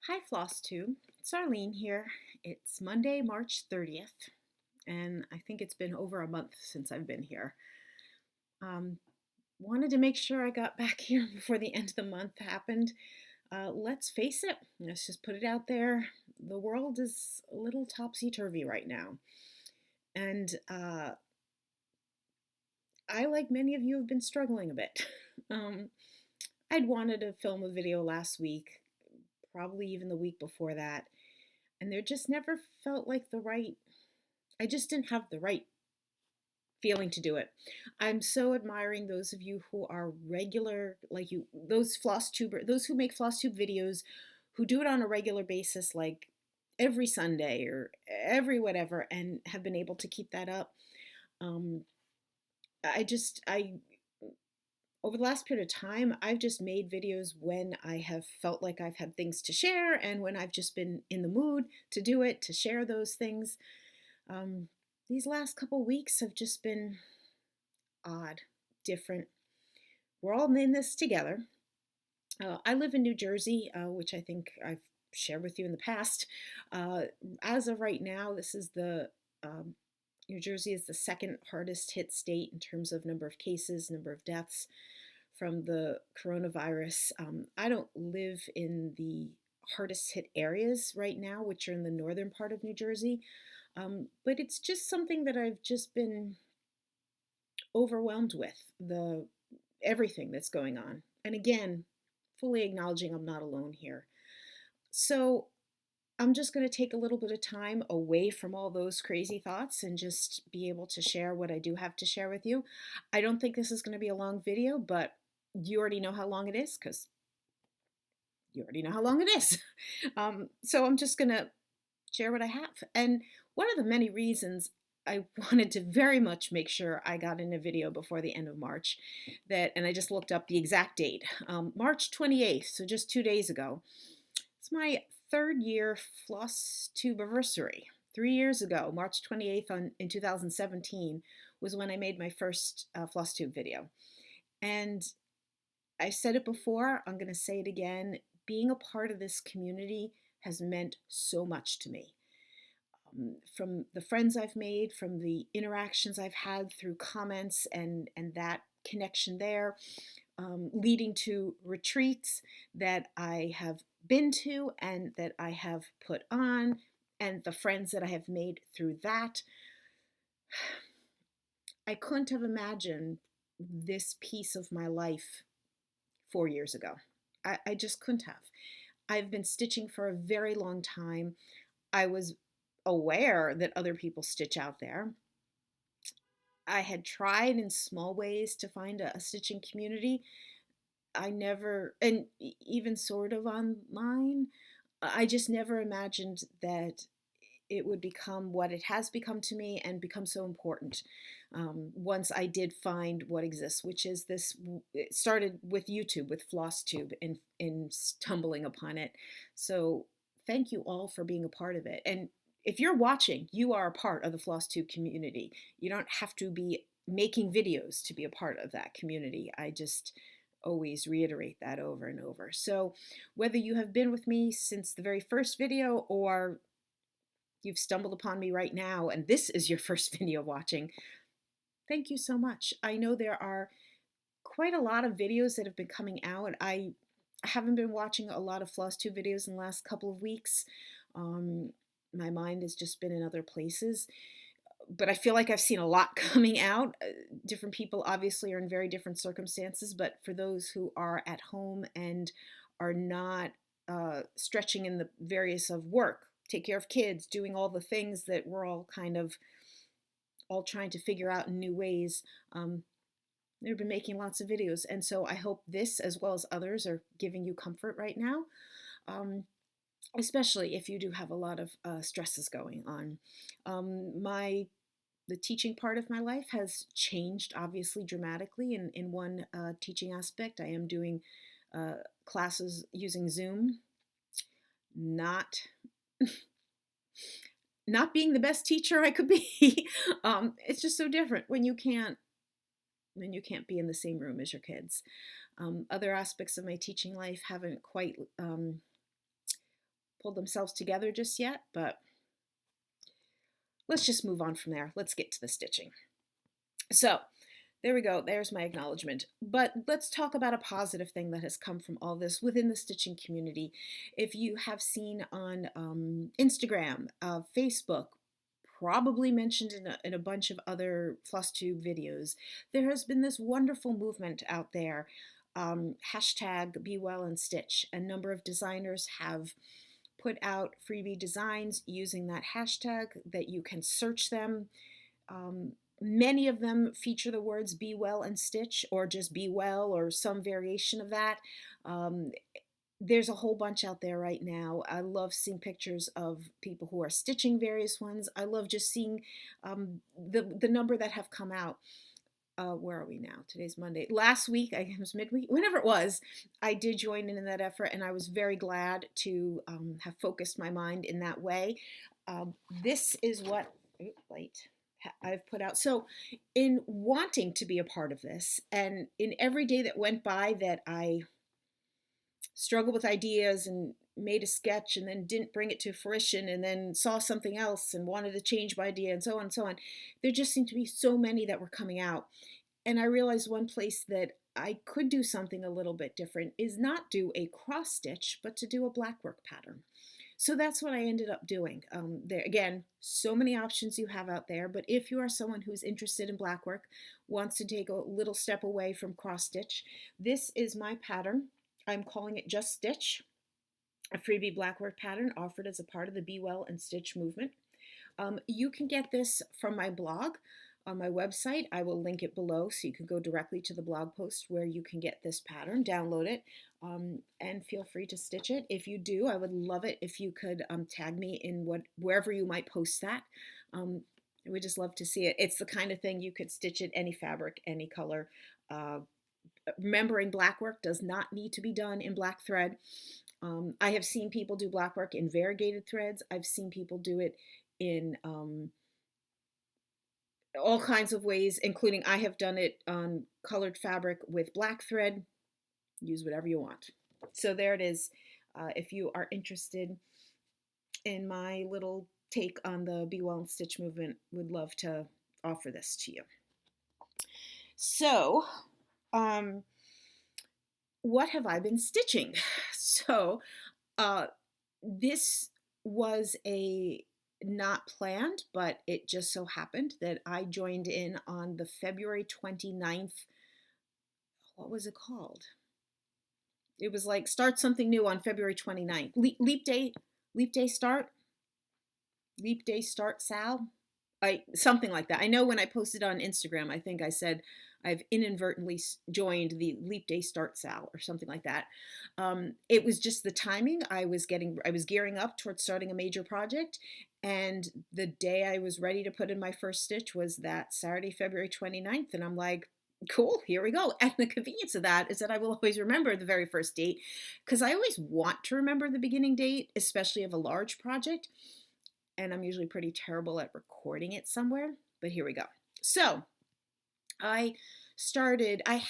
Hi, Flosstube. It's Arlene here. It's Monday, March 30th, and I think it's been over a month since I've been here. Um, Wanted to make sure I got back here before the end of the month happened. Let's face it, let's just put it out there. The world is a little topsy-turvy right now. And I, like many of you, have been struggling a bit. Um, I'd wanted to film a video last week, probably even the week before that, and there just never felt like I just didn't have the right feeling to do it. I'm so admiring those of you who are regular, like you, those who make Flosstube videos, who do it on a regular basis, like every Sunday or every whatever, and have been able to keep that up. Um, I over the last period of time, I've just made videos when I have felt like I've had things to share and when I've just been in the mood to do it, to share those things. Um, these last couple weeks have just been odd, different. We're all in this together. I live in New Jersey, which I think I've shared with you in the past. Uh, as of right now, this is the New Jersey is the second hardest hit state in terms of number of cases, number of deaths from the coronavirus. I don't live in the hardest hit areas right now, which are in the northern part of New Jersey. But it's just something that I've just been overwhelmed with the everything that's going on. And again, fully acknowledging I'm not alone here. So I'm just going to take a little bit of time away from all those crazy thoughts and just be able to share what I do have to share with you. I don't think this is going to be a long video, but you already know how long it is because you already know how long it is. So I'm just going to share what I have. And one of the many reasons I wanted to very much make sure I got in a video before the end of March, and I just looked up the exact date, March 28th, so just 2 days ago. It's my third year Flosstuberversary. 3 years ago, March 28th in 2017 was when I made my first Flosstube video. And I said it before, I'm going to say it again, being a part of this community has meant so much to me. From the friends I've made, from the interactions I've had through comments and that connection there, leading to retreats that I have been to and that I have put on, and the friends that I have made through that. I couldn't have imagined this piece of my life 4 years ago. I just couldn't have. I've been stitching for a very long time. I was aware that other people stitch out there. I had tried in small ways to find a stitching community. I never, and even sort of online, I just never imagined that it would become what it has become to me and become so important once I did find what exists, which is this. It started with YouTube, with Flosstube, and stumbling upon it. So thank you all for being a part of it. And if you're watching, you are a part of the Flosstube community. You don't have to be making videos to be a part of that community. I just always reiterate that over and over. So whether you have been with me since the very first video or you've stumbled upon me right now and this is your first video watching, thank you so much. I know there are quite a lot of videos that have been coming out. I haven't been watching a lot of Flosstube videos in the last couple of weeks. My mind has just been in other places, but I feel like I've seen a lot coming out. Different people obviously are in very different circumstances, but for those who are at home and are not stretching in the various of work, take care of kids, doing all the things that we're all kind of all trying to figure out in new ways, they've been making lots of videos. And so I hope this, as well as others, are giving you comfort right now. Especially if you do have a lot of stresses going on. The teaching part of my life has changed obviously dramatically in one teaching aspect. I am doing classes using Zoom, not not being the best teacher I could be. It's just so different when you can't be in the same room as your kids. Other aspects of my teaching life haven't quite pulled themselves together just yet, but let's just move on from there. Let's get to the stitching. So there we go. There's my acknowledgement. But let's talk about a positive thing that has come from all this within the stitching community. If you have seen on Instagram, Facebook, probably mentioned in a bunch of other Flosstube videos, there has been this wonderful movement out there. Hashtag Be Well and Stitch. A number of designers have put out freebie designs using that hashtag that you can search them. Many of them feature the words be well and stitch, or just be well, or some variation of that. Um, there's a whole bunch out there right now. I love seeing pictures of people who are stitching various ones. I love just seeing the number that have come out. Where are we now? Today's Monday. Last week, I guess midweek, whenever it was, I did join in that effort, and I was very glad to have focused my mind in that way. This is what, I've put out. So in wanting to be a part of this, and in every day that went by that I struggled with ideas and made a sketch and then didn't bring it to fruition and then saw something else and wanted to change my idea and so on and so on, there just seemed to be so many that were coming out. And I realized one place that I could do something a little bit different is not do a cross stitch, but to do a blackwork pattern. So that's what I ended up doing. There again, so many options you have out there, but if you are someone who's interested in blackwork, wants to take a little step away from cross stitch, this is my pattern. I'm calling it Just Stitch, a freebie blackwork pattern offered as a part of the Be Well and Stitch movement. You can get this from my blog on my website. I will link it below so you can go directly to the blog post where you can get this pattern, download it, and feel free to stitch it. If you do, I would love it if you could tag me in wherever you might post that. We just love to see it. It's the kind of thing you could stitch it any fabric, any color. Remembering blackwork does not need to be done in black thread. I have seen people do blackwork in variegated threads. I've seen people do it in all kinds of ways, including I have done it on colored fabric with black thread. Use whatever you want. So there it is. If you are interested in my little take on the Be Well and Stitch movement, would love to offer this to you. So, what have I been stitching? So, this was a not planned, but it just so happened that I joined in on the February 29th. What was it called? It was like start something new on February 29th. Leap day start Sal. Something like that. I know when I posted on Instagram, I think I said I've inadvertently joined the Leap Day Start Sal or something like that. It was just the timing. I was gearing up towards starting a major project, and the day I was ready to put in my first stitch was that Saturday, February 29th, and I'm like, cool, here we go. And the convenience of that is that I will always remember the very first date, because I always want to remember the beginning date, especially of a large project. And I'm usually pretty terrible at recording it somewhere, but here we go. So I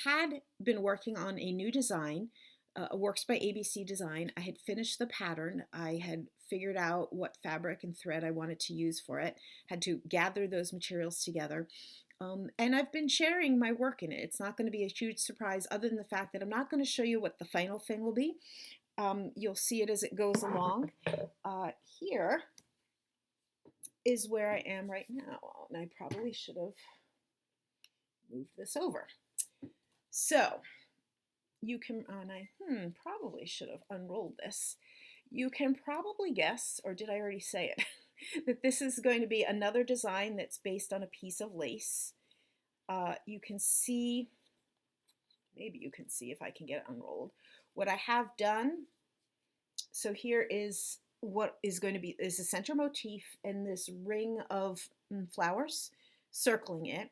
had been working on a new design, a Works by ABC design. I had finished the pattern. I had figured out what fabric and thread I wanted to use for it, had to gather those materials together. And I've been sharing my work in it. It's not going to be a huge surprise other than the fact that I'm not going to show you what the final thing will be. You'll see it as it goes along. Here is where I am right now, and I probably should have moved this over. So you can, and I probably should have unrolled this. You can probably guess, or did I already say it, that this is going to be another design that's based on a piece of lace. You can see, maybe you can see if I can get it unrolled, what I have done. So here is what is going to be is the center motif and this ring of flowers circling it,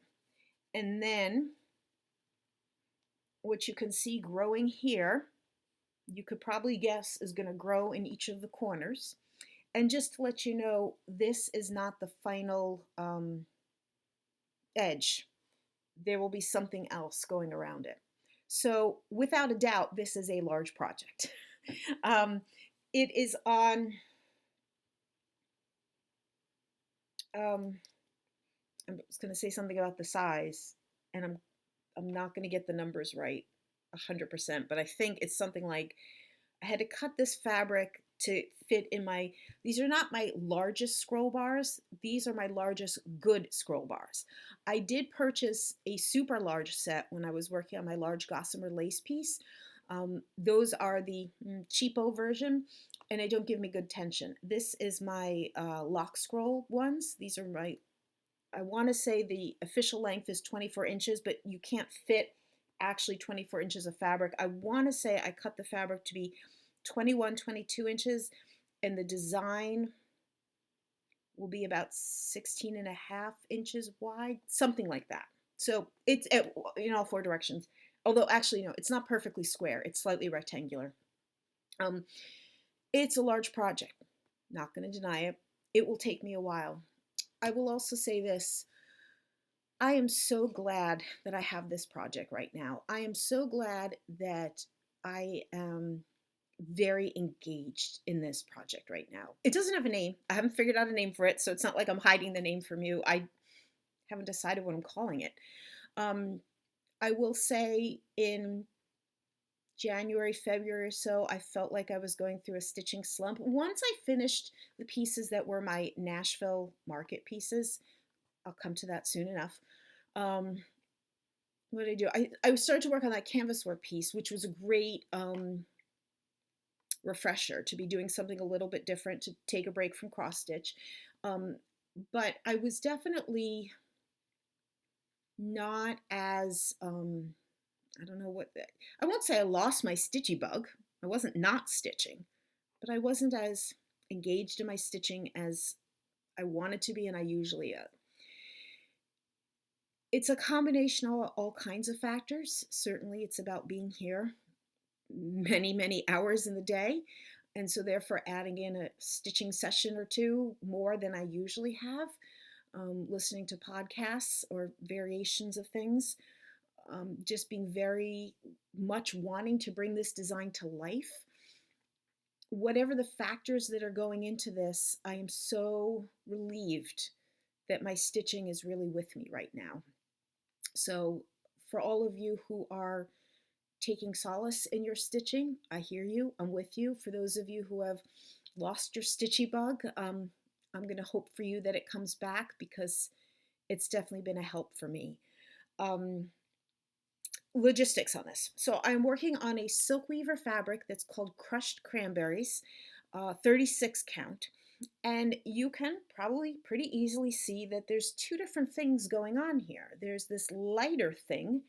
and then what you can see growing here, you could probably guess is going to grow in each of the corners. And just to let you know, this is not the final edge. There will be something else going around it. So without a doubt, this is a large project. It is on, um, I was going to say something about the size, and I'm not going to get the numbers right 100%, but I think it's something like I had to cut this fabric to fit in my, these are not my largest scroll bars. These are my largest good scroll bars. I did purchase a super large set when I was working on my large gossamer lace piece. Those are the cheapo version, and they don't give me good tension. This is my lock scroll ones. These are my, I want to say the official length is 24 inches, but you can't fit actually 24 inches of fabric. I want to say I cut the fabric to be 21, 22 inches, and the design will be about 16 and a half inches wide, something like that. So it's in all four directions. Although actually, no, it's not perfectly square. It's slightly rectangular. It's a large project. Not going to deny it. It will take me a while. I will also say this. I am so glad that I have this project right now. I am so glad that I am very engaged in this project right now. It doesn't have a name. I haven't figured out a name for it, so it's not like I'm hiding the name from you. I haven't decided what I'm calling it. I will say in January, February or so, I felt like I was going through a stitching slump. Once I finished the pieces that were my Nashville market pieces, I'll come to that soon enough. What did I do? I started to work on that canvas work piece, which was a great refresher to be doing something a little bit different, to take a break from cross stitch. But I was definitely not as, I don't know what, I won't say I lost my stitchy bug. I wasn't not stitching, but I wasn't as engaged in my stitching as I wanted to be, and I usually am. It's a combination of all kinds of factors. Certainly it's about being here many, many hours in the day. And so therefore adding in a stitching session or two more than I usually have, listening to podcasts or variations of things, just being very much wanting to bring this design to life. Whatever the factors that are going into this, I am so relieved that my stitching is really with me right now. So for all of you who are taking solace in your stitching, I hear you, I'm with you. For those of you who have lost your stitchy bug, I'm going to hope for you that it comes back, because it's definitely been a help for me. Logistics on this. So I'm working on a silk weaver fabric that's called Crushed Cranberries, 36 count. And you can probably pretty easily see that there's two different things going on here. There's this lighter thing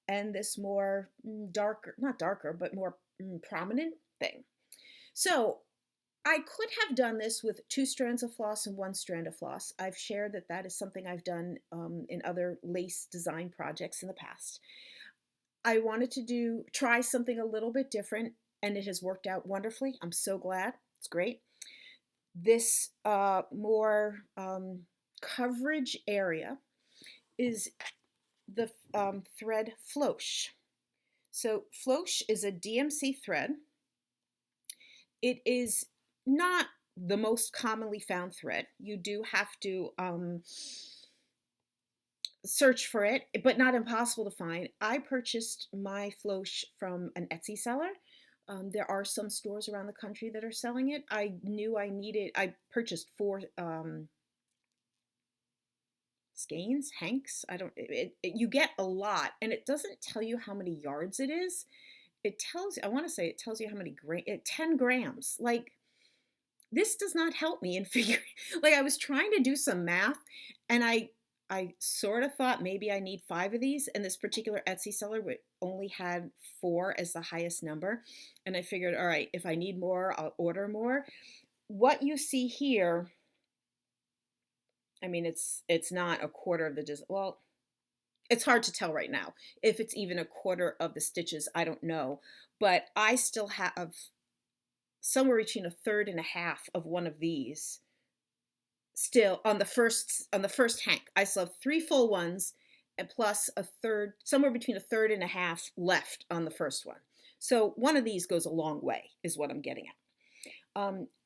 and this more darker, not darker, but more prominent thing. So I could have done this with 2 strands of floss and 1 strand of floss. I've shared that that is something I've done in other lace design projects in the past. I wanted to try something a little bit different, and it has worked out wonderfully. I'm so glad. It's great. This more coverage area is the thread Flosh. So Flosh is a DMC thread. It is not the most commonly found thread. You do have to search for it, but not impossible to find. I purchased my Flosh from an Etsy seller. There are some stores around the country that are selling it. I knew I purchased 4 skeins, hanks. You get a lot, and it doesn't tell you how many yards it is. It tells, I want to say it tells you how many 10 grams. Like, this does not help me in figuring, like I was trying to do some math, and I sort of thought maybe I need 5 of these, and this particular Etsy seller only had 4 as the highest number. And I figured, all right, if I need more, I'll order more. What you see here, I mean, it's not a quarter of the, well, it's hard to tell right now. If it's even a quarter of the stitches, I don't know. But I still have somewhere between 1/3 and 1/2 of one of these still on the first hank. I still have 3 full ones, and plus 1/3, somewhere between 1/3 and 1/2 left on the first one. So one of these goes a long way, is what I'm getting at.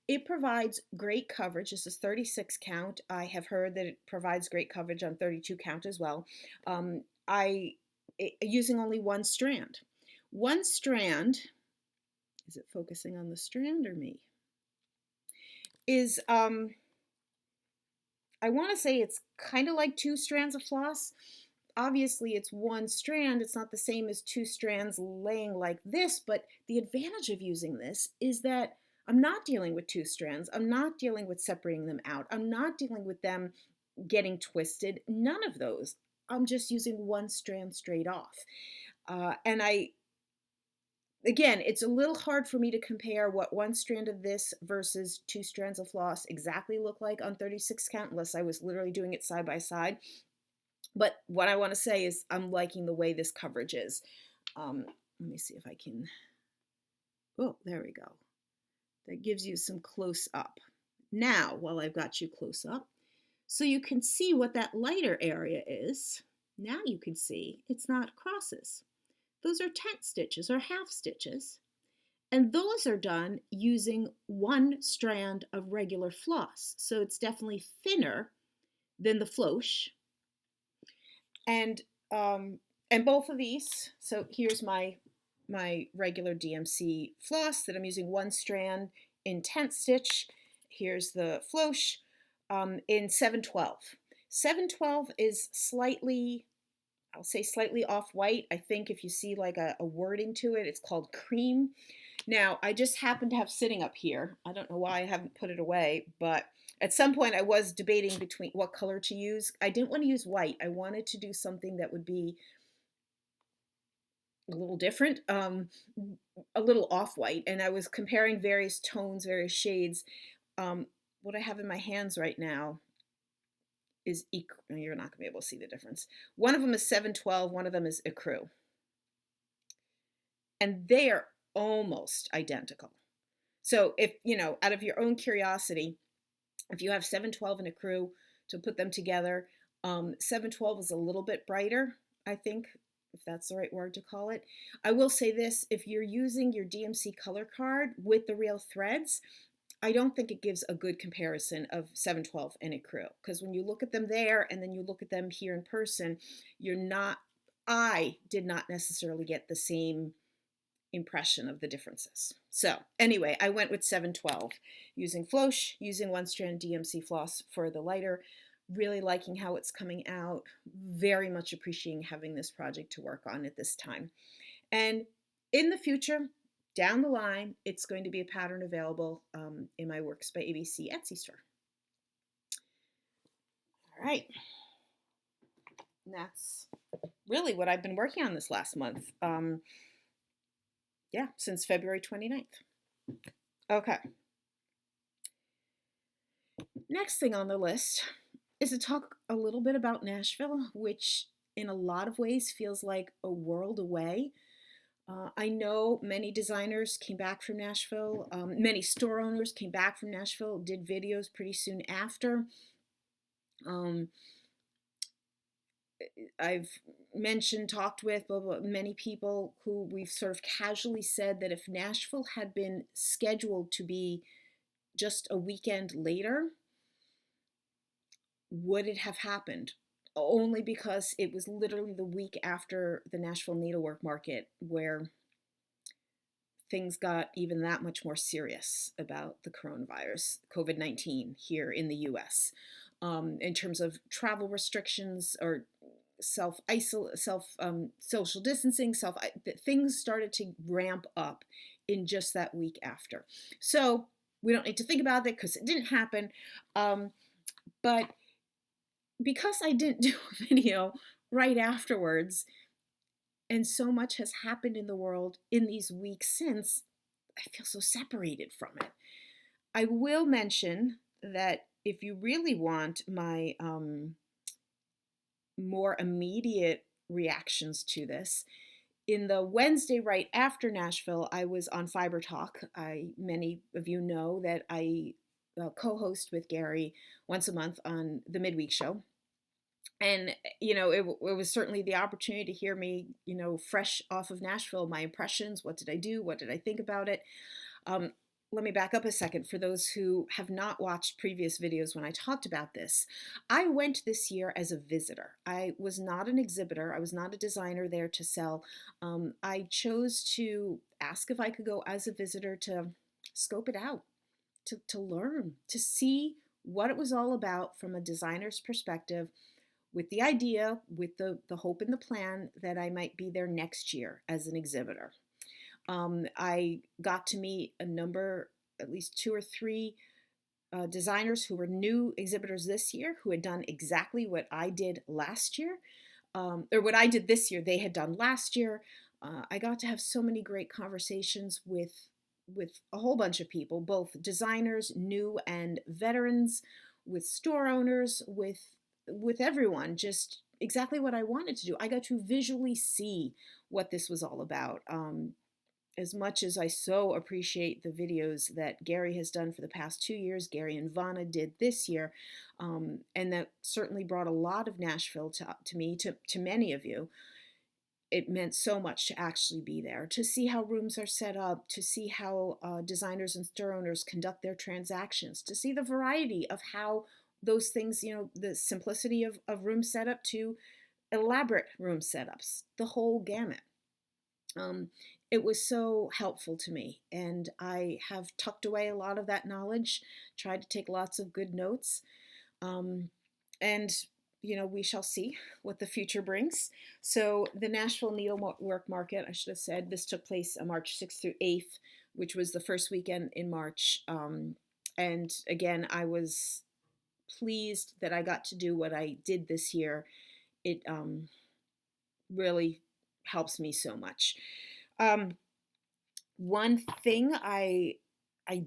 It provides great coverage. This is 36 count. I have heard that it provides great coverage on 32 count as well. Using only one strand. One strand, is it focusing on the strand or me? Is, I want to say it's kind of like 2 strands of floss. Obviously, it's one strand. It's not the same as 2 strands laying like this, but the advantage of using this is that I'm not dealing with 2 strands. I'm not dealing with separating them out. I'm not dealing with them getting twisted. None of those. I'm just using one strand straight off. And again, it's a little hard for me to compare what one strand of this versus 2 strands of floss exactly look like on 36 count, unless I was literally doing it side by side. But what I want to say is I'm liking the way this coverage is. Let me see if I can, oh, there we go. That gives you some close up. Now, while I've got you close up, so you can see what that lighter area is, now you can see it's not crosses. Those are tent stitches or half stitches. And those are done using one strand of regular floss. So it's definitely thinner than the floche. And both of these, so here's my regular DMC floss that I'm using one strand in tent stitch. Here's the floche in 712. 712 is slightly, I'll say slightly off-white. I think if you see like a wording to it, it's called cream. Now, I just happen to have sitting up here. I don't know why I haven't put it away, but at some point I was debating between what color to use. I didn't want to use white. I wanted to do something that would be a little different, a little off-white. And I was comparing various tones, various shades. What I have in my hands right now is, you're not going to be able to see the difference. One of them is 712, one of them is Ecru. And they are almost identical. So if, out of your own curiosity, if you have 712 and Ecru to put them together, 712 is a little bit brighter, I think, if that's the right word to call it. I will say this, if you're using your DMC color card with the real threads, I don't think it gives a good comparison of 712 and Ecru, because when you look at them there and then you look at them here in person, I did not necessarily get the same impression of the differences. So anyway, I went with 712, using floche, using one strand DMC floss for the lighter, really liking how it's coming out, very much appreciating having this project to work on at this time. And in the future, down the line, it's going to be a pattern available in my Works by ABC Etsy store. All right. And that's really what I've been working on this last month. Yeah, since February 29th. Okay. Next thing on the list is to talk a little bit about Nashville, which in a lot of ways feels like a world away. I know many designers came back from Nashville. Many store owners came back from Nashville, did videos pretty soon after. I've talked with many people who we've sort of casually said that if Nashville had been scheduled to be just a weekend later, would it have happened? Only because it was literally the week after the Nashville Needlework Market where things got even that much more serious about the coronavirus, COVID-19 here in the US, in terms of travel restrictions or social distancing, things started to ramp up in just that week after. So we don't need to think about it because it didn't happen. But because I didn't do a video right afterwards, and so much has happened in the world in these weeks since, I feel so separated from it. I will mention that if you really want my more immediate reactions to this, in the Wednesday right after Nashville, I was on Fiber Talk. Many of you know that I co-host with Gary once a month on the midweek show. And, it was certainly the opportunity to hear me, fresh off of Nashville, my impressions. What did I do? What did I think about it? let me back up a second for those who have not watched previous videos when I talked about this. I went this year as a visitor. I was not an exhibitor. I was not a designer there to sell. I chose to ask if I could go as a visitor to scope it out, to learn, to see what it was all about from a designer's perspective, with the idea, with the hope and the plan that I might be there next year as an exhibitor. I got to meet a number, at least 2 or 3 designers who were new exhibitors this year, who had done exactly what I did last year, or what I did this year, they had done last year. I got to have so many great conversations with a whole bunch of people, both designers, new and veterans, with store owners, with everyone, just exactly what I wanted to do. I got to visually see what this was all about. As much as I so appreciate the videos that Gary has done for the past 2 years, Gary and Vanna did this year, and that certainly brought a lot of Nashville to me, to many of you. It meant so much to actually be there, to see how rooms are set up, to see how designers and store owners conduct their transactions, to see the variety of how those things, the simplicity of room setup to elaborate room setups, the whole gamut. It was so helpful to me, and I have tucked away a lot of that knowledge, tried to take lots of good notes, and we shall see what the future brings. So the Nashville Needlework Market, I should have said, this took place on March 6th through 8th, which was the first weekend in March. And again, I was pleased that I got to do what I did this year. It really helps me so much. One thing I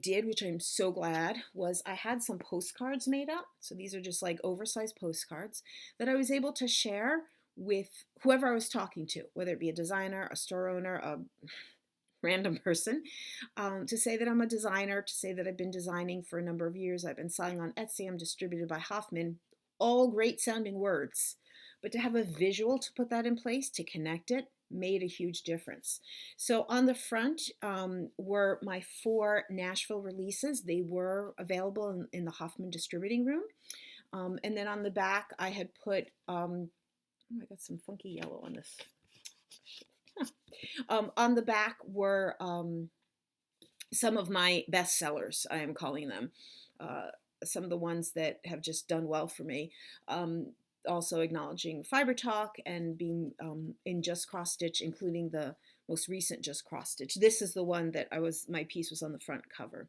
did, which I'm so glad, was I had some postcards made up. So these are just like oversized postcards that I was able to share with whoever I was talking to, whether it be a designer, a store owner, a random person, to say that I'm a designer, to say that I've been designing for a number of years. I've been selling on Etsy. I'm distributed by Hoffman. All great sounding words. But to have a visual to put that in place, to connect it, made a huge difference. So on the front were my 4 Nashville releases. They were available in the Hoffman distributing room. And then on the back, I had put, oh, I got some funky yellow on this. On the back were some of my best sellers, I am calling them. Some of the ones that have just done well for me. Also acknowledging Fiber Talk and being in Just Cross Stitch, including the most recent Just Cross Stitch. This is the one that my piece was on the front cover.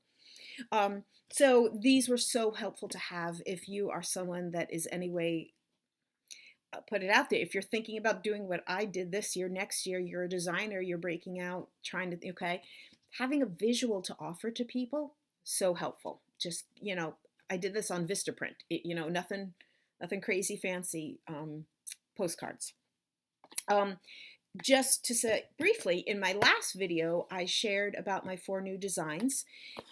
So these were so helpful to have if you are someone that is anyway, put it out there. If you're thinking about doing what I did this year, next year, you're a designer, you're breaking out, trying to, having a visual to offer to people, so helpful. Just, I did this on Vistaprint, nothing crazy fancy, postcards. Just to say briefly, in my last video, I shared about my 4 new designs,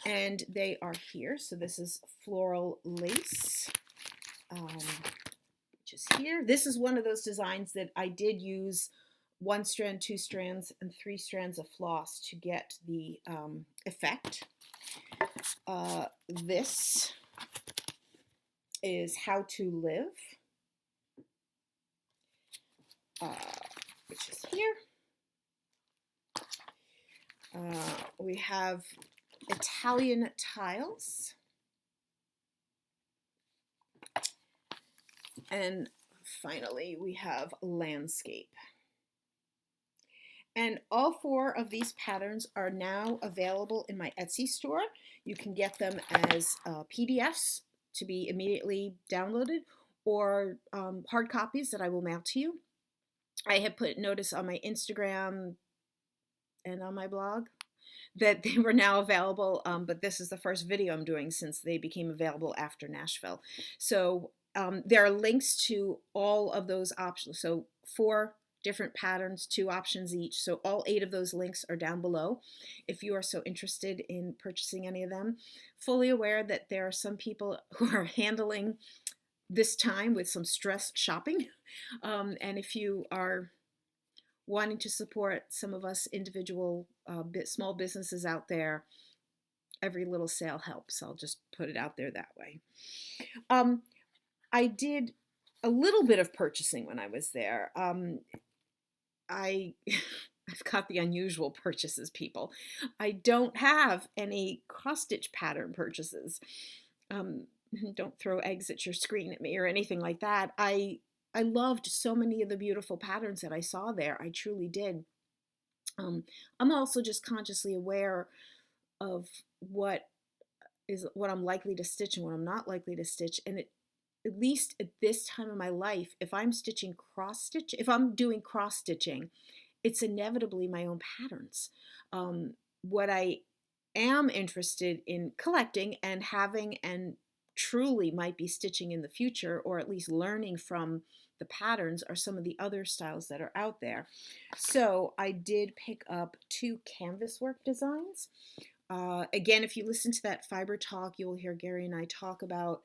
and they are here. So this is floral lace, which is here. This is one of those designs that I did use 1 strand, 2 strands, and 3 strands of floss to get the effect. This is How to Live, which is here. We have Italian tiles. And finally, we have landscape. And all 4 of these patterns are now available in my Etsy store. You can get them as PDFs to be immediately downloaded, or hard copies that I will mail to you. I have put notice on my Instagram and on my blog that they were now available, but this is the first video I'm doing since they became available after Nashville. So there are links to all of those options. So 4 different patterns, 2 options each. So all 8 of those links are down below if you are so interested in purchasing any of them. Fully aware that there are some people who are handling this time with some stress shopping. And if you are wanting to support some of us individual small businesses out there, every little sale helps. I'll just put it out there that way. Um, I did a little bit of purchasing when I was there. I I've got the unusual purchases, people. I don't have any cross stitch pattern purchases. Um, don't throw eggs at your screen at me or anything like that. I loved so many of the beautiful patterns that I saw there. I truly did. Um, I'm also just consciously aware of what I'm likely to stitch and what I'm not likely to stitch. And at least at this time of my life, if I'm stitching cross stitch, if I'm doing cross stitching, it's inevitably my own patterns. What I am interested in collecting and having and truly might be stitching in the future, or at least learning from the patterns, are some of the other styles that are out there. So I did pick up 2 canvas work designs. Again, if you listen to that fiber talk, you will hear Gary and I talk about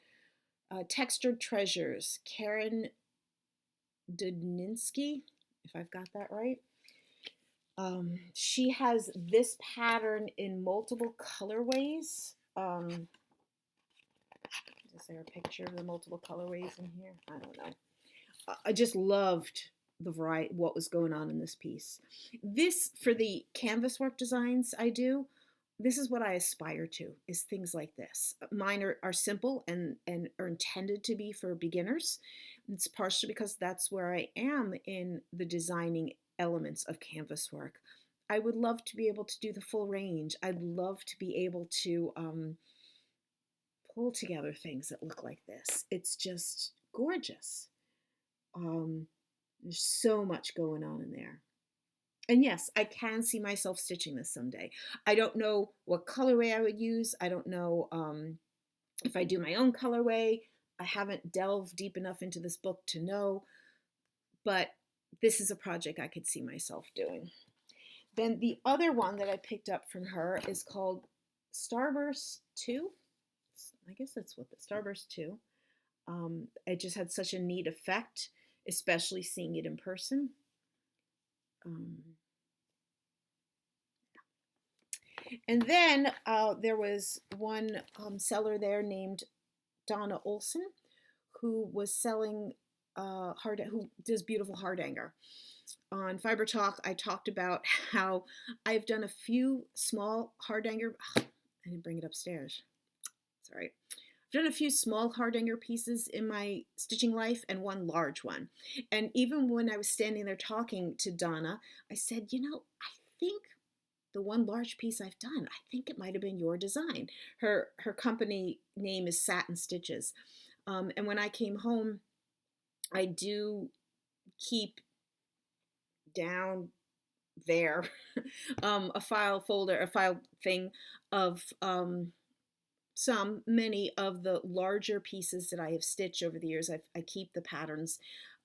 Textured Treasures, Karen Dudninsky, if I've got that right. She has this pattern in multiple colorways. Is there a picture of the multiple colorways in here? I don't know. I just loved the variety, what was going on in this piece. This, for the canvas work designs I do, this is what I aspire to, is things like this. Mine are simple and are intended to be for beginners. It's partially because that's where I am in the designing elements of canvas work. I would love to be able to do the full range. I'd love to be able to pull together things that look like this. It's just gorgeous. There's so much going on in there. And yes, I can see myself stitching this someday. I don't know what colorway I would use. I don't know if I do my own colorway. I haven't delved deep enough into this book to know, but this is a project I could see myself doing. Then the other one that I picked up from her is called Starburst 2. I guess that's what the Starburst 2. It just had such a neat effect, especially seeing it in person. And then there was one seller there named Donna Olson, who was selling who does beautiful hardhanger. On Fiber Talk, I talked about how I've done a few small hardhanger. I didn't bring it upstairs. Sorry. I've done a few small hardhanger pieces in my stitching life and one large one. And even when I was standing there talking to Donna, I said, I think the one large piece I've done, I think it might have been your design. Her company name is Satin Stitches. And when I came home, I do keep down there a file thing of many of the larger pieces that I have stitched over the years. I keep the patterns.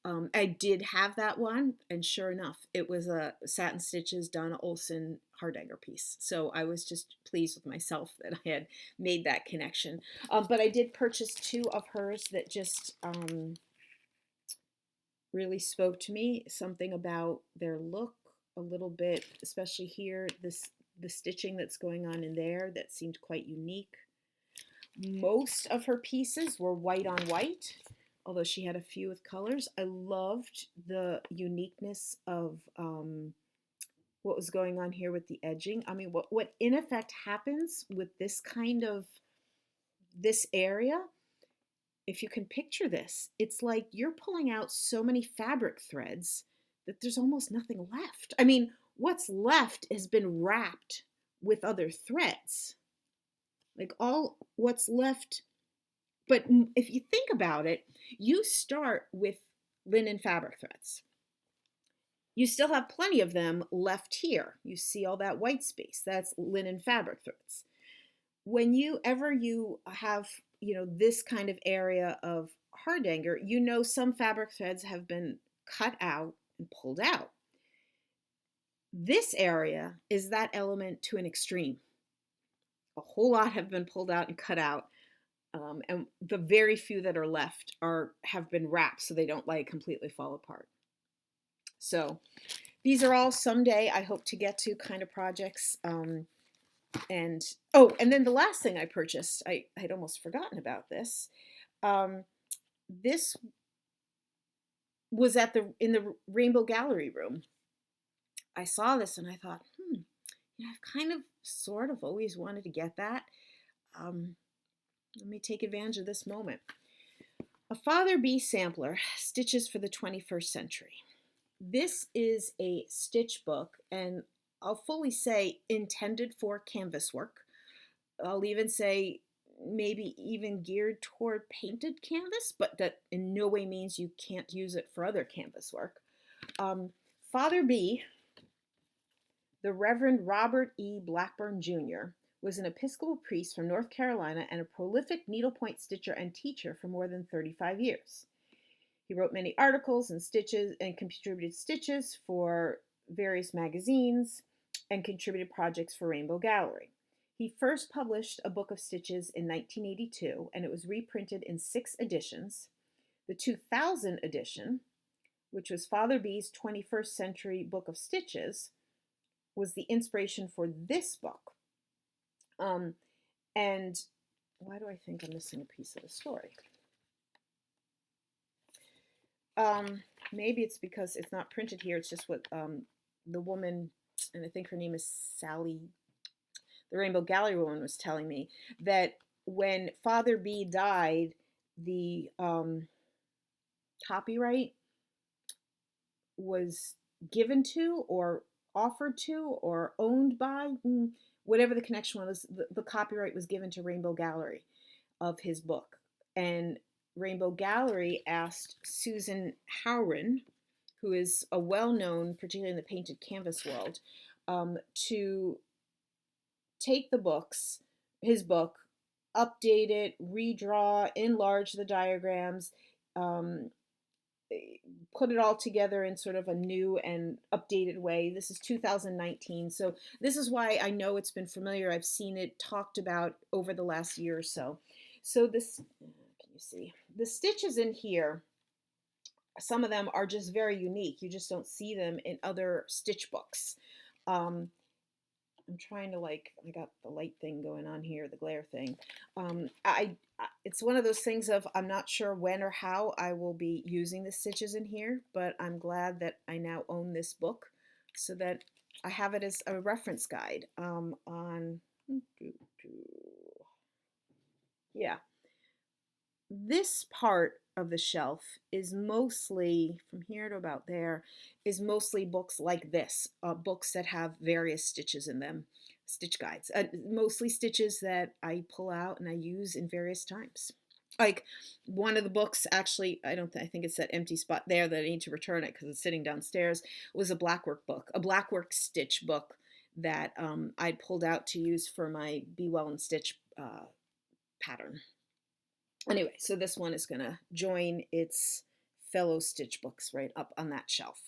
I did have that one, and sure enough, it was a Satin Stitches Donna Olson hardhanger piece. So I was just pleased with myself that I had made that connection. But I did purchase 2 of hers that just really spoke to me. Something about their look, a little bit, especially here, the stitching that's going on in there that seemed quite unique. Most of her pieces were white on white, although she had a few with colors. I loved the uniqueness of what was going on here with the edging. I mean, what in effect happens with this area, if you can picture this, it's like you're pulling out so many fabric threads that there's almost nothing left. I mean, what's left has been wrapped with other threads. Like all what's left. But if you think about it, you start with linen fabric threads. You still have plenty of them left here. You see all that white space. That's linen fabric threads. Whenever you have, this kind of area of hardhanger, some fabric threads have been cut out and pulled out. This area is that element to an extreme. A whole lot have been pulled out and cut out, and the very few that are left have been wrapped so they don't completely fall apart. So these are all someday I hope to get to kind of projects. And oh, and then the last thing I purchased, I'd almost forgotten about this. This was in the Rainbow Gallery room. I saw this and I thought, I've kind of sort of always wanted to get that. Let me take advantage of this moment. A Father Bee Sampler, Stitches for the 21st Century. This is a stitch book, and I'll fully say intended for canvas work. I'll even say maybe even geared toward painted canvas, but that in no way means you can't use it for other canvas work. Father Bee, the Reverend Robert E. Blackburn Jr., was an Episcopal priest from North Carolina and a prolific needlepoint stitcher and teacher for more than 35 years. He wrote many articles and contributed stitches for various magazines and contributed projects for Rainbow Gallery. He first published a book of stitches in 1982, and it was reprinted in 6 editions. The 2000 edition, which was Father Bee's 21st Century Book of Stitches, was the inspiration for this book. And why do I think I'm missing a piece of the story? Maybe it's because it's not printed here. It's just what the woman, and I think her name is Sally, the Rainbow Gallery woman, was telling me, that when Father Bee died, the copyright was given to or offered to or owned by, whatever the connection was, the copyright was given to Rainbow Gallery of his book. And Rainbow Gallery asked Susan Howren, who is a well-known, particularly in the painted canvas world, to take his book, update it, redraw, enlarge the diagrams, put it all together in sort of a new and updated way. This is 2019, so this is why I know it's been familiar. I've seen it talked about over the last year or so. So this, can you see? The stitches in here, some of them are just very unique. You just don't see them in other stitch books. I'm trying to I got the light thing going on here, the glare thing. It's one of those things of I'm not sure when or how I will be using the stitches in here, but I'm glad that I now own this book so that I have it as a reference guide yeah. This part of the shelf is mostly, from here to about there, is mostly books like this, books that have various stitches in them, stitch guides, mostly stitches that I pull out and I use in various times. Like one of the books, actually, I think it's that empty spot there that I need to return it because it's sitting downstairs, was a blackwork book, a blackwork stitch book that I'd pulled out to use for my Be Well and Stitch pattern. Anyway, so this one is going to join its fellow stitch books right up on that shelf.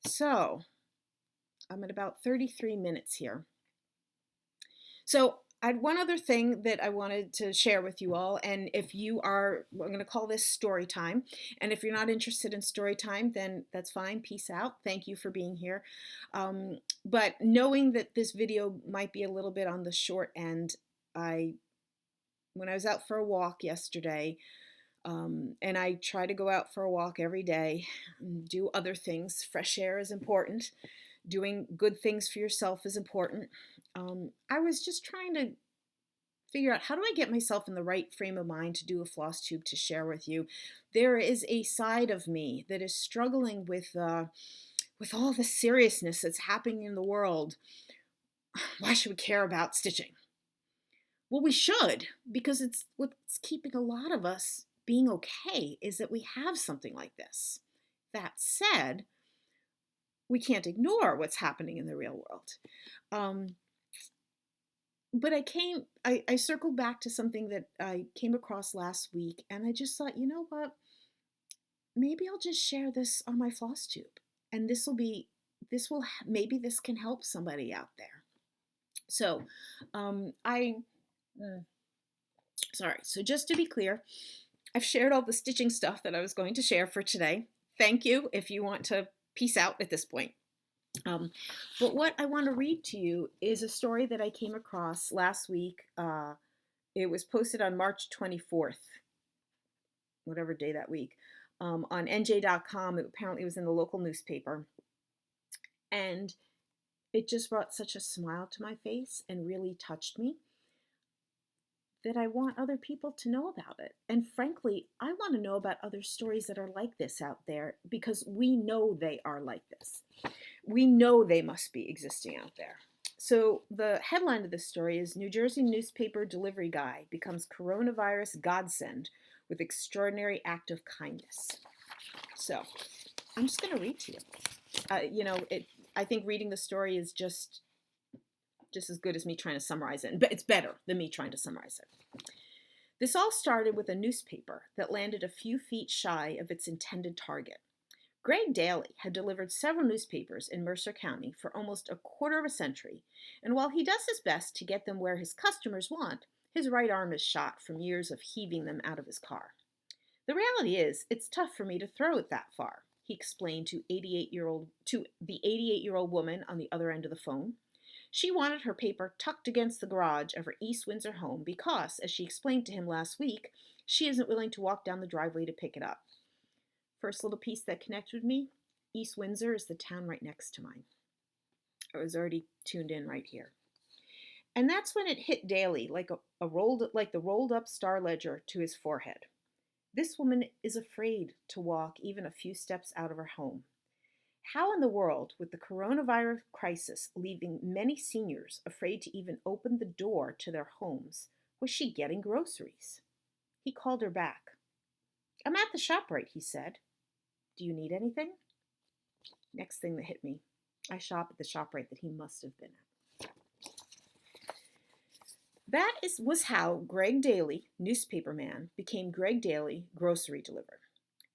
So I'm at about 33 minutes here. So I had one other thing that I wanted to share with you all, and if you are, I'm going to call this story time, and if you're not interested in story time, then that's fine. Peace out. Thank you for being here. But knowing that this video might be a little bit on the short end, when I was out for a walk yesterday, and I try to go out for a walk every day, do other things. Fresh air is important. Doing good things for yourself is important. I was just trying to figure out, how do I get myself in the right frame of mind to do a floss tube to share with you? There is a side of me that is struggling with all the seriousness that's happening in the world. Why should we care about stitching? Well, we should, because it's what's keeping a lot of us being okay, is that we have something like this. That said, we can't ignore what's happening in the real world. But I circled back to something that I came across last week, and I just thought, you know what? Maybe I'll just share this on my floss tube, and maybe this can help somebody out there. So, so just to be clear, I've shared all the stitching stuff that I was going to share for today. Thank you if you want to peace out at this point. Um, but what I want to read to you is a story that I came across last week. It was posted on March 24th, whatever day that week, on NJ.com. It apparently was in the local newspaper. And it just brought such a smile to my face and really touched me that I want other people to know about it. And frankly, I want to know about other stories that are like this out there because we know they are like this. We know they must be existing out there. So the headline of this story is New Jersey newspaper delivery guy becomes coronavirus godsend with extraordinary act of kindness. So I'm just going to read to you. I think reading the story is just as good as me trying to summarize it, but it's better than me trying to summarize it. This all started with a newspaper that landed a few feet shy of its intended target. Greg Daly had delivered several newspapers in Mercer County for almost a quarter of a century, and while he does his best to get them where his customers want, his right arm is shot from years of heaving them out of his car. The reality is, it's tough for me to throw it that far, he explained to the 88-year-old woman on the other end of the phone. She wanted her paper tucked against the garage of her East Windsor home because, as she explained to him last week, she isn't willing to walk down the driveway to pick it up. First little piece that connected with me, East Windsor is the town right next to mine. I was already tuned in right here. And that's when it hit Daly like the rolled up star ledger to his forehead. This woman is afraid to walk even a few steps out of her home. How in the world, with the coronavirus crisis leaving many seniors afraid to even open the door to their homes, was she getting groceries? He called her back. I'm at the ShopRite, he said. Do you need anything? Next thing that hit me, I shop at the ShopRite that he must have been at. Was how Greg Daly, newspaper man, became Greg Daly, grocery deliverer.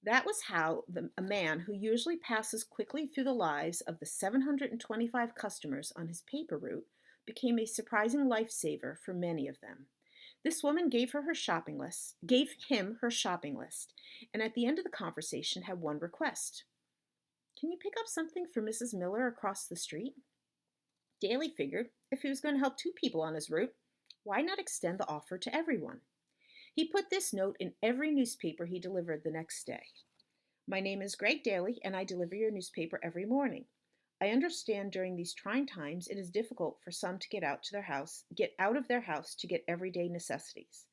That was how a man who usually passes quickly through the lives of the 725 customers on his paper route became a surprising lifesaver for many of them. This woman gave him her shopping list, and at the end of the conversation had one request. Can you pick up something for Mrs. Miller across the street? Daly figured if he was going to help two people on his route, why not extend the offer to everyone? He put this note in every newspaper he delivered the next day. My name is Greg Daly, and I deliver your newspaper every morning. I understand during these trying times it is difficult for some to get out of their house to get everyday necessities.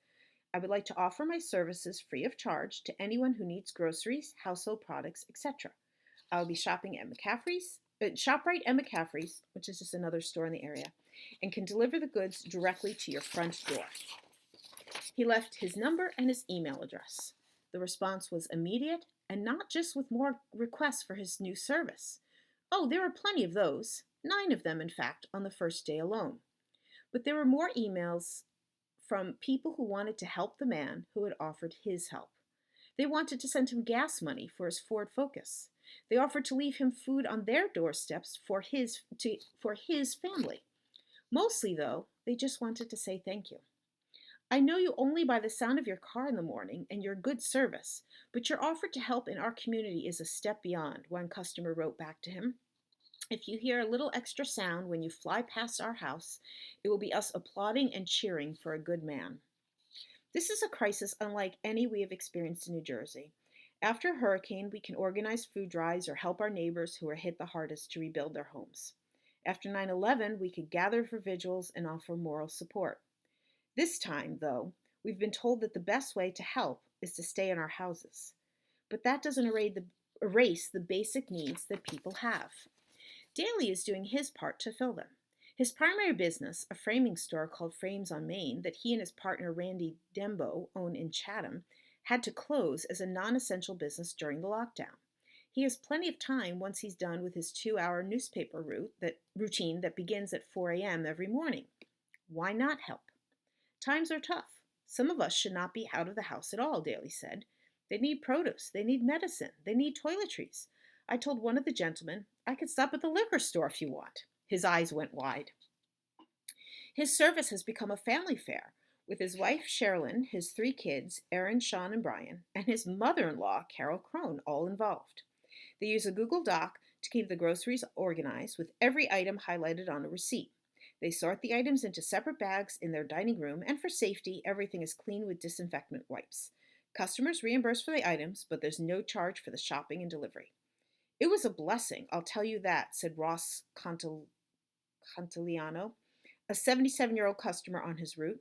I would like to offer my services free of charge to anyone who needs groceries, household products, etc. I will be shopping at ShopRite and McCaffrey's, which is just another store in the area, and can deliver the goods directly to your front door. He left his number and his email address. The response was immediate, and not just with more requests for his new service. Oh, there were plenty of those, 9 of them, in fact, on the first day alone. But there were more emails from people who wanted to help the man who had offered his help. They wanted to send him gas money for his Ford Focus. They offered to leave him food on their doorsteps for his family. Mostly, though, they just wanted to say thank you. I know you only by the sound of your car in the morning and your good service, but your offer to help in our community is a step beyond, one customer wrote back to him. If you hear a little extra sound when you fly past our house, it will be us applauding and cheering for a good man. This is a crisis unlike any we have experienced in New Jersey. After a hurricane, we can organize food drives or help our neighbors who are hit the hardest to rebuild their homes. After 9/11, we could gather for vigils and offer moral support. This time, though, we've been told that the best way to help is to stay in our houses. But that doesn't erase the basic needs that people have. Daly is doing his part to fill them. His primary business, a framing store called Frames on Main that he and his partner Randy Dembo own in Chatham, had to close as a non-essential business during the lockdown. He has plenty of time once he's done with his 2-hour newspaper routine that begins at 4 a.m. every morning. Why not help? Times are tough. Some of us should not be out of the house at all, Daly said. They need produce, they need medicine, they need toiletries. I told one of the gentlemen I could stop at the liquor store if you want. His eyes went wide. His service has become a family affair, with his wife Sherilyn, his 3 kids, Erin, Sean, and Brian, and his mother-in-law, Carol Crone, all involved. They use a Google Doc to keep the groceries organized with every item highlighted on a receipt. They sort the items into separate bags in their dining room, and for safety, everything is cleaned with disinfectant wipes. Customers reimburse for the items, but there's no charge for the shopping and delivery. It was a blessing, I'll tell you that, said Ross Cantiliano, a 77-year-old customer on his route.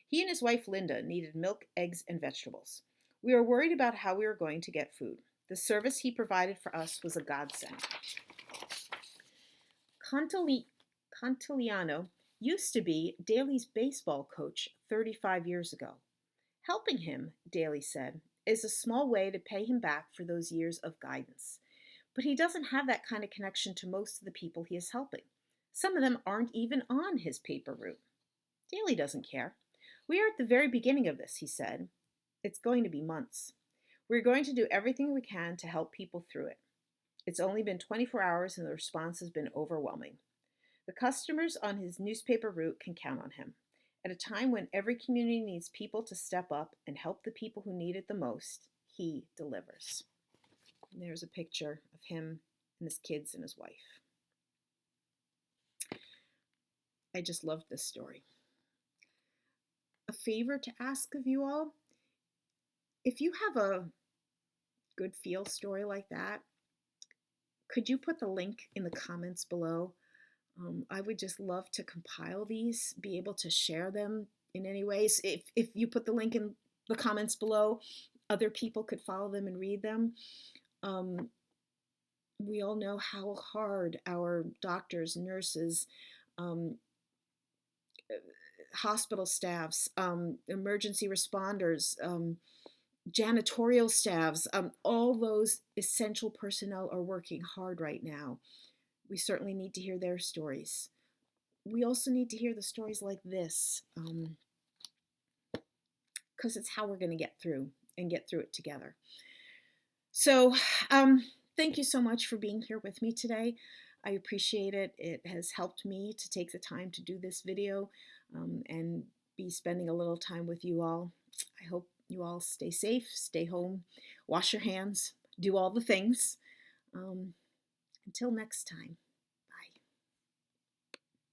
He and his wife Linda needed milk, eggs, and vegetables. We were worried about how we were going to get food. The service he provided for us was a godsend. Cantiliano used to be Daly's baseball coach 35 years ago. Helping him, Daly said, is a small way to pay him back for those years of guidance. But he doesn't have that kind of connection to most of the people he is helping. Some of them aren't even on his paper route. Daly doesn't care. We are at the very beginning of this, he said. It's going to be months. We're going to do everything we can to help people through it. It's only been 24 hours and the response has been overwhelming. The customers on his newspaper route can count on him. At a time when every community needs people to step up and help the people who need it the most, he delivers. And there's a picture of him and his kids and his wife. I just loved this story. A favor to ask of you all, if you have a good feel story like that, could you put the link in the comments below? I would just love to compile these, be able to share them in any ways. If you put the link in the comments below, other people could follow them and read them. We all know how hard our doctors, nurses, hospital staffs, emergency responders, janitorial staffs, all those essential personnel are working hard right now. We certainly need to hear their stories. We also need to hear the stories like this, because it's how we're going to get through it together. So thank you so much for being here with me today. I appreciate it. It has helped me to take the time to do this video and be spending a little time with you all. I hope you all stay safe, stay home, wash your hands, do all the things. Until next time.